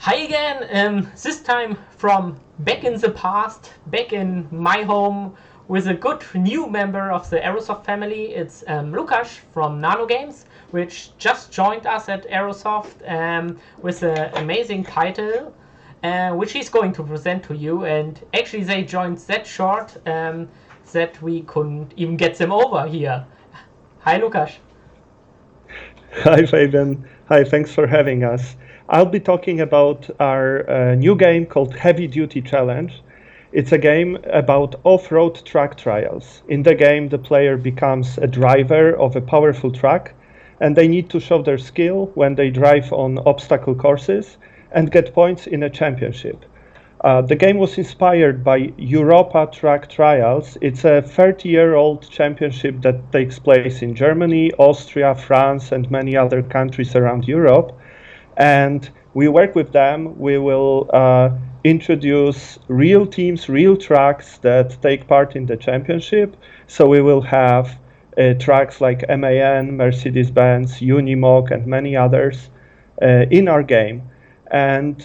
Hi again, this time from back in the past, back in my home with a good new member of the Aerosoft family. It's Lukas from Nano Games, which just joined us at Aerosoft with an amazing title, which he's going to present to you. And actually, they joined that short that we couldn't even get them over here. Hi, Lukas. Hi, Fabian. Hi, thanks for having us. I'll be talking about our new game called Heavy Duty Challenge. It's a game about off-road truck trials. In the game, the player becomes a driver of a powerful truck, and they need to show their skill when they drive on obstacle courses and get points in a championship. The game was inspired by Europa Track Trials. It's a 30-year-old championship that takes place in Germany, Austria, France, and many other countries around Europe. And we work with them. We will introduce real teams, real tracks that take part in the championship. So we will have tracks like MAN, Mercedes-Benz, Unimog, and many others in our game. And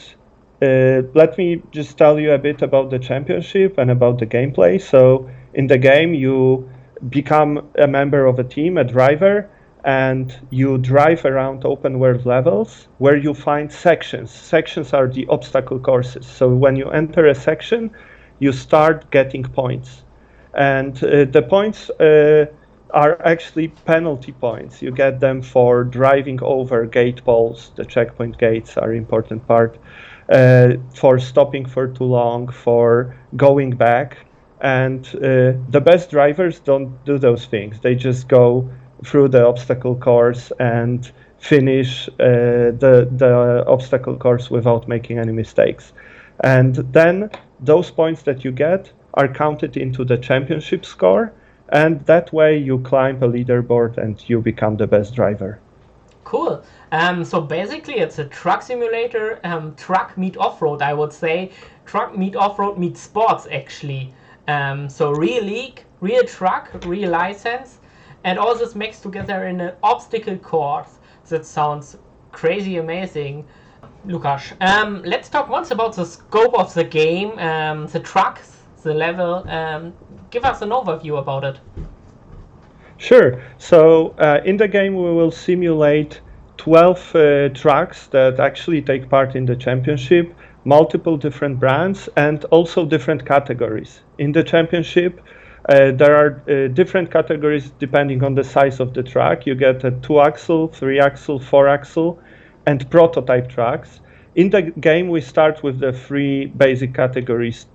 let me just tell you a bit about the championship and about the gameplay. So in the game, you become a member of a team, a driver, and you drive around open world levels where you find sections. Sections are the obstacle courses. So when you enter a section, you start getting points. And the points are actually penalty points. You get them for driving over gate poles. The checkpoint gates are an important part. For stopping for too long, for going back. And the best drivers don't do those things. They just go through the obstacle course and finish the obstacle course without making any mistakes. And then those points that you get are counted into the championship score. And that way you climb a leaderboard and you become the best driver. Cool. So basically, it's a truck simulator, truck meet off-road, I would say. Truck meet off-road meet sports, actually. So real league, real truck, real license, and all this mixed together in an obstacle course. That sounds crazy amazing. Lukas, let's talk once about the scope of the game, the trucks, the level. Give us an overview about it. Sure. So in the game, we will simulate 12 trucks that actually take part in the championship, multiple different brands, and also different categories. In the championship, there are different categories depending on the size of the truck. You get a 2-axle, 3-axle, 4-axle, and prototype trucks. In the game, we start with the three basic categories.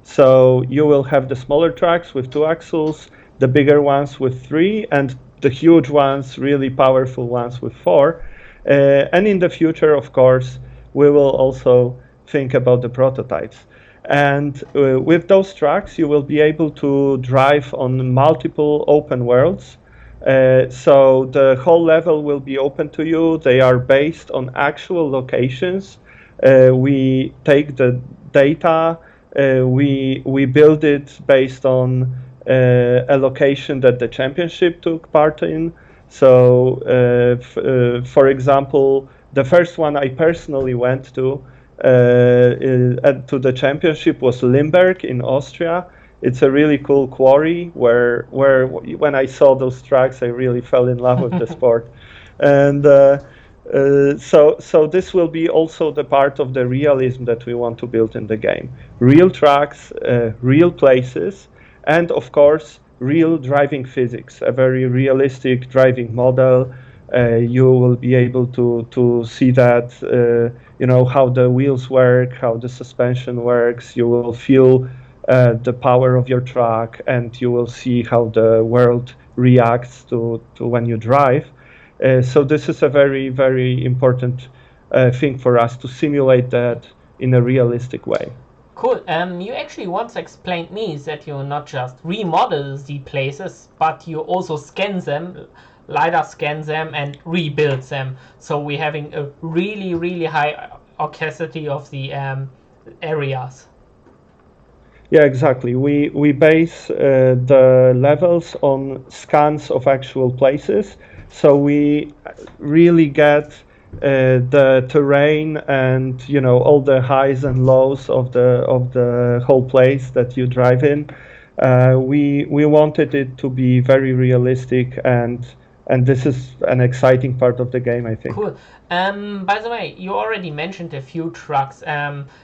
So you will have the smaller trucks with 2 axles, the bigger ones with 3, and the huge ones, really powerful ones with 4. And in the future, of course, we will also think about the prototypes. And with those trucks, you will be able to drive on multiple open worlds. So the whole level will be open to you. They are based on actual locations. We take the data, we build it based on a location that the championship took part in. So, for example, the first one I personally went to the championship was Limburg in Austria. It's a really cool quarry where when I saw those tracks, I really fell in love with the sport. And so this will be also the part of the realism that we want to build in the game. Real tracks, real places, and of course, real driving physics, a very realistic driving model. You will be able to see that, how the wheels work, how the suspension works. You will feel the power of your truck, and you will see how the world reacts to when you drive. So this is a very, very important thing for us to simulate that in a realistic way. Cool. You actually once explained me that you not just remodel the places, but you also scan them, LiDAR scan them, and rebuild them. So we're having a really, really high acuity of the areas. Yeah, exactly. We base the levels on scans of actual places, so we really get the terrain and all the highs and lows of the whole place that you drive in. We wanted it to be very realistic, and this is an exciting part of the game, I think. Cool. By the way, you already mentioned a few trucks.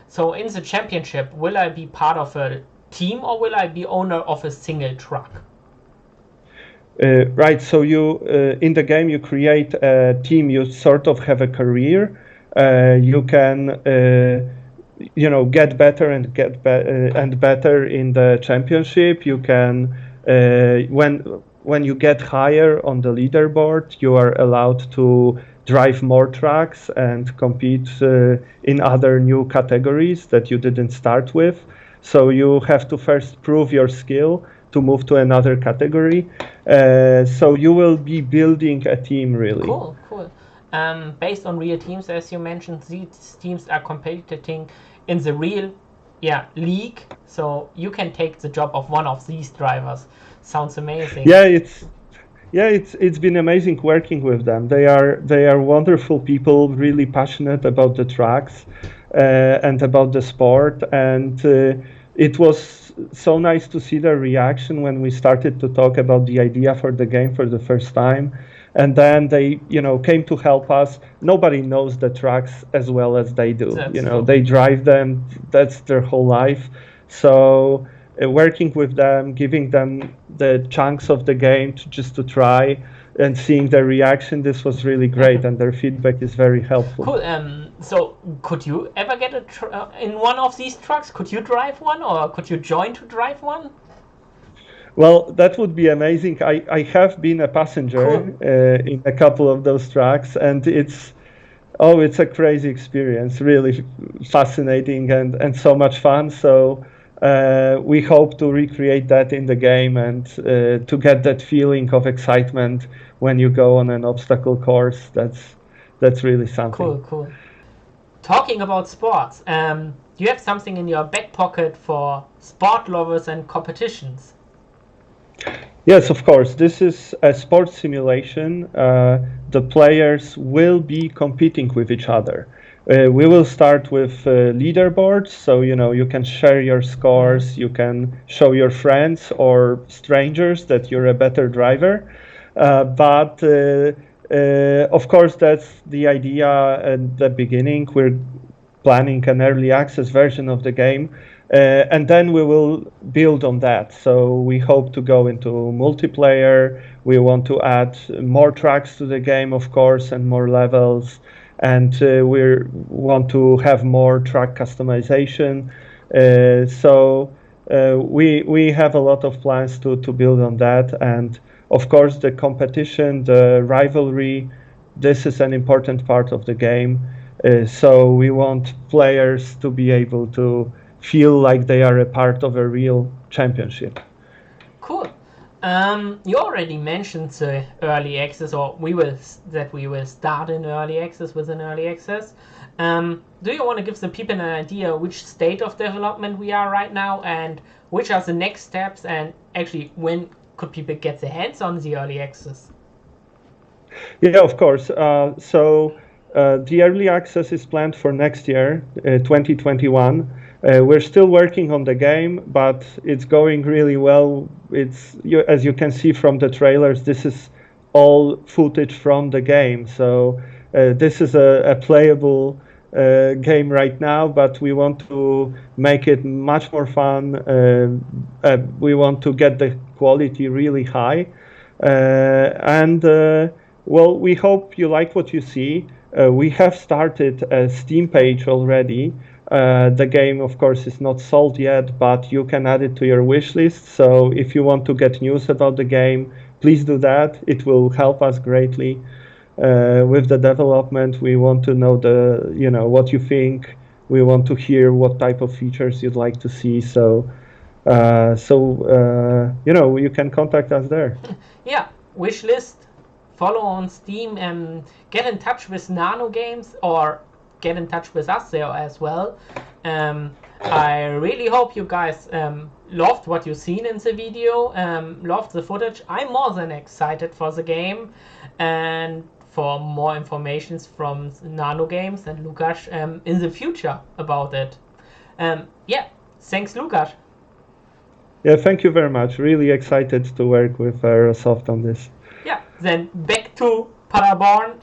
So in the championship, will I be part of a team or will I be owner of a single truck? Right. So you in the game you create a team. You sort of have a career. You can get better and and better in the championship. You can when you get higher on the leaderboard, you are allowed to drive more trucks and compete in other new categories that you didn't start with. So you have to first prove your skill to move to another category. So you will be building a team, really. Cool, cool. Based on real teams, as you mentioned, these teams are competing in the real, league. So you can take the job of one of these drivers. Sounds amazing. It's been amazing working with them. They are wonderful people, really passionate about the tracks and about the sport. And it was so nice to see their reaction when we started to talk about the idea for the game for the first time. And then they, came to help us. Nobody knows the tracks as well as they do. That's true. They drive them. That's their whole life. So working with them, giving them the chunks of the game just to try and seeing their reaction, this was really great, and their feedback is very helpful. Cool. So could you ever get in one of these trucks? Could you drive one, or could you join to drive one? Well, that would be amazing. I have been a passenger in a couple of those trucks, and it's a crazy experience, really fascinating and so much fun. So we hope to recreate that in the game and to get that feeling of excitement when you go on an obstacle course. That's really something. Cool. Talking about sports, do you have something in your back pocket for sport lovers and competitions? Yes, of course. This is a sports simulation. The players will be competing with each other. We will start with leaderboards, so you can share your scores, you can show your friends or strangers that you're a better driver. But of course, that's the idea at the beginning. We're planning an early access version of the game. And then we will build on that. So we hope to go into multiplayer. We want to add more tracks to the game, of course, and more levels. And we want to have more track customization. So we have a lot of plans to build on that. And of course, the competition, the rivalry, this is an important part of the game. So we want players to be able to feel like they are a part of a real championship. Cool. You already mentioned the early access, or we will start in early access with an early access. Do you want to give the people an idea which state of development we are right now, and which are the next steps, and actually when could people get their hands on the early access? Yeah, of course. So the early access is planned for next year, 2021. We're still working on the game, but it's going really well. As you can see from the trailers, this is all footage from the game. So this is a playable game right now, but we want to make it much more fun. We want to get the quality really high. Well, we hope you like what you see. We have started a Steam page already. The game, of course, is not sold yet, but you can add it to your wish list. So if you want to get news about the game, please do that. It will help us greatly with the development. We want to know what you think. We want to hear what type of features you'd like to see. So you can contact us there. Yeah, wish list. Follow on Steam and get in touch with Nano Games, or get in touch with us there as well. I really hope you guys loved what you've seen in the video, loved the footage. I'm more than excited for the game, and for more information from Nano Games and Lukas in the future about it. Yeah, thanks, Lukas. Yeah, thank you very much. Really excited to work with Aerosoft on this. Yeah, then back to Paderborn.